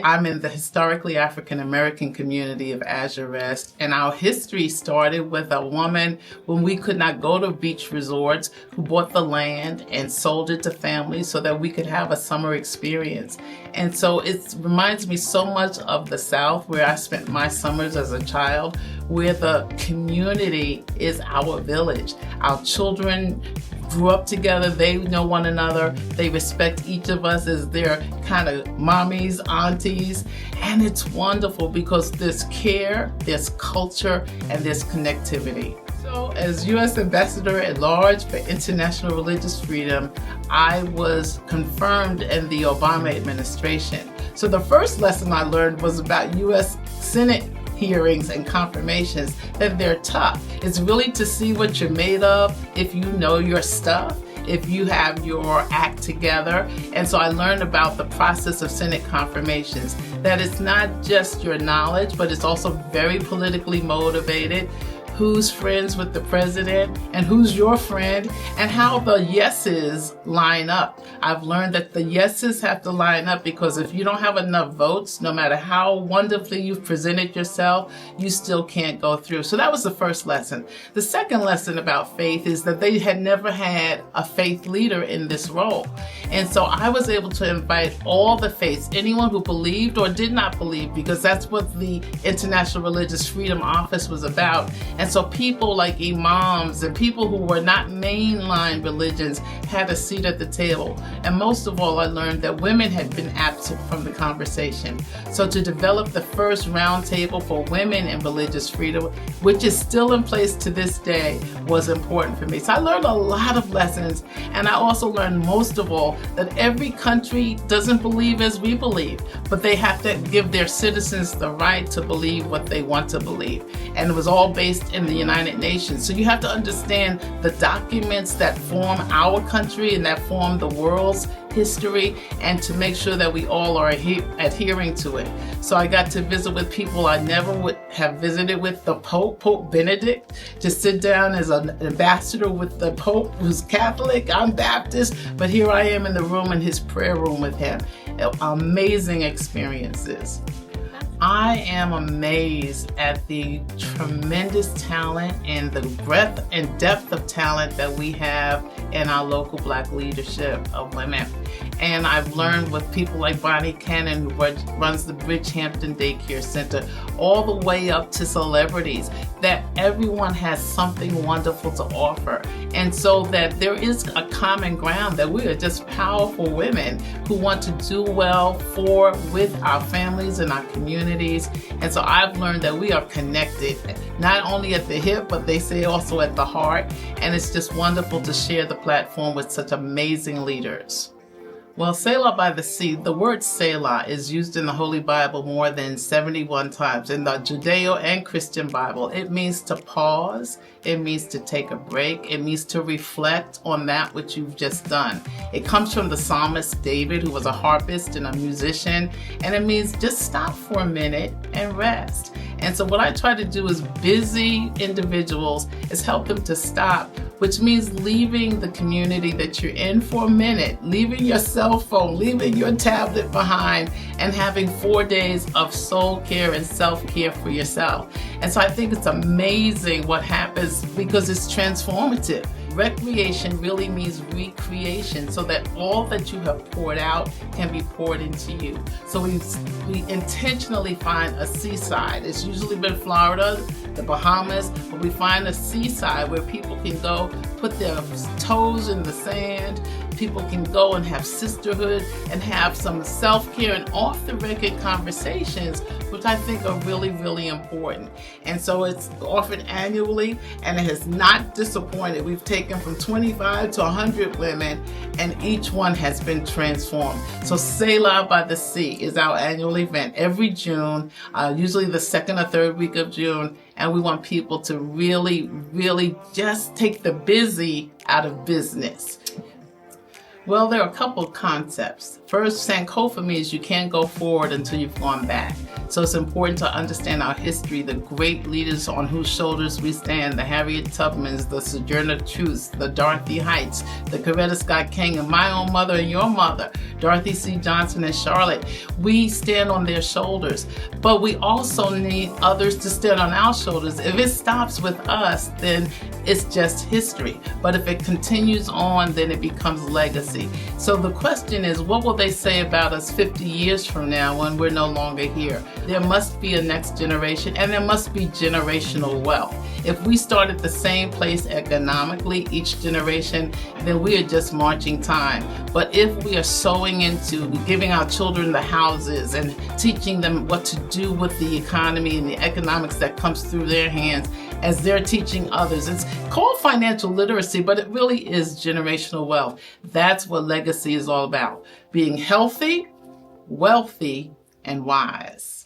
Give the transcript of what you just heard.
I'm in the historically African American community of Azure Rest, and our history started with a woman when we could not go to beach resorts who bought the land and sold it to families so that we could have a summer experience. And so it reminds me so much of the South, where I spent my summers as a child, where the community is our village. Our children grew up together, they know one another, they respect each of us as their kind of mommies, aunties, and it's wonderful because there's care, there's culture, and there's connectivity. So as U.S. Ambassador at Large for International Religious Freedom, I was confirmed in the Obama administration. So the first lesson I learned was about U.S. Senate hearings and confirmations, that they're tough. It's really to see what you're made of, if you know your stuff, if you have your act together. And so I learned about the process of Senate confirmations, that it's not just your knowledge, but it's also very politically motivated. Who's friends with the president and who's your friend, and how the yeses line up. I've learned that the yeses have to line up, because if you don't have enough votes, no matter how wonderfully you've presented yourself, you still can't go through. So that was the first lesson. The second lesson about faith is that they had never had a faith leader in this role. And so I was able to invite all the faiths, anyone who believed or did not believe, because that's what the International Religious Freedom Office was about. And so people like imams and people who were not mainline religions had a seat at the table. And most of all, I learned that women had been absent from the conversation. So to develop the first roundtable for women in religious freedom, which is still in place to this day, was important for me. So I learned a lot of lessons, and I also learned most of all that every country doesn't believe as we believe, but they have to give their citizens the right to believe what they want to believe. And it was all based in the United Nations. So you have to understand the documents that form our country and that form the world's history, and to make sure that we all are adhering to it. So I got to visit with people I never would have visited with, the Pope, Pope Benedict, to sit down as an ambassador with the Pope, who's Catholic, I'm Baptist, but here I am in the room, in his prayer room with him. Amazing experiences. I am amazed at the tremendous talent and the breadth and depth of talent that we have in our local Black leadership of women. And I've learned with people like Bonnie Cannon, who runs the Bridgehampton Daycare Center, all the way up to celebrities, that everyone has something wonderful to offer. And so that there is a common ground, that we are just powerful women who want to do well with our families and our communities. And so I've learned that we are connected, not only at the hip, but they say also at the heart. And it's just wonderful to share the platform with such amazing leaders. Well, Selah by the Sea, the word Selah is used in the Holy Bible more than 71 times. In the Judeo and Christian Bible, it means to pause, it means to take a break, it means to reflect on that which you've just done. It comes from the psalmist David, who was a harpist and a musician, and it means just stop for a minute and rest. And so what I try to do is busy individuals is help them to stop, which means leaving the community that you're in for a minute, leaving your cell phone, leaving your tablet behind, and having 4 days of soul care and self-care for yourself. And so I think it's amazing what happens, because it's transformative. Recreation really means recreation, so that all that you have poured out can be poured into you. So we intentionally find a seaside. It's usually been Florida, the Bahamas, but we find a seaside where people can go put their toes in the sand. People can go and have sisterhood and have some self-care and off-the-record conversations, which I think are really, really important. And so it's offered annually, and it has not disappointed. We've taken from 25 to 100 women, and each one has been transformed. So Selah by the Sea is our annual event every June, usually the second or third week of June. And we want people to really, really just take the busy out of business. Well, there are a couple of concepts. First, Sankofa means you can't go forward until you've gone back. So it's important to understand our history, the great leaders on whose shoulders we stand, the Harriet Tubmans, the Sojourner Truths, the Dorothy Heights, the Coretta Scott King, and my own mother and your mother, Dorothy C. Johnson and Charlotte. We stand on their shoulders, but we also need others to stand on our shoulders. If it stops with us, then it's just history. But if it continues on, then it becomes legacy. So the question is, what will they say about us 50 years from now when we're no longer here? There must be a next generation, and there must be generational wealth. If we start at the same place economically, each generation, then we are just marching time. But if we are sowing into giving our children the houses and teaching them what to do with the economy and the economics that comes through their hands as they're teaching others, it's called financial literacy, but it really is generational wealth. That's what legacy is all about. Being healthy, wealthy, and wise.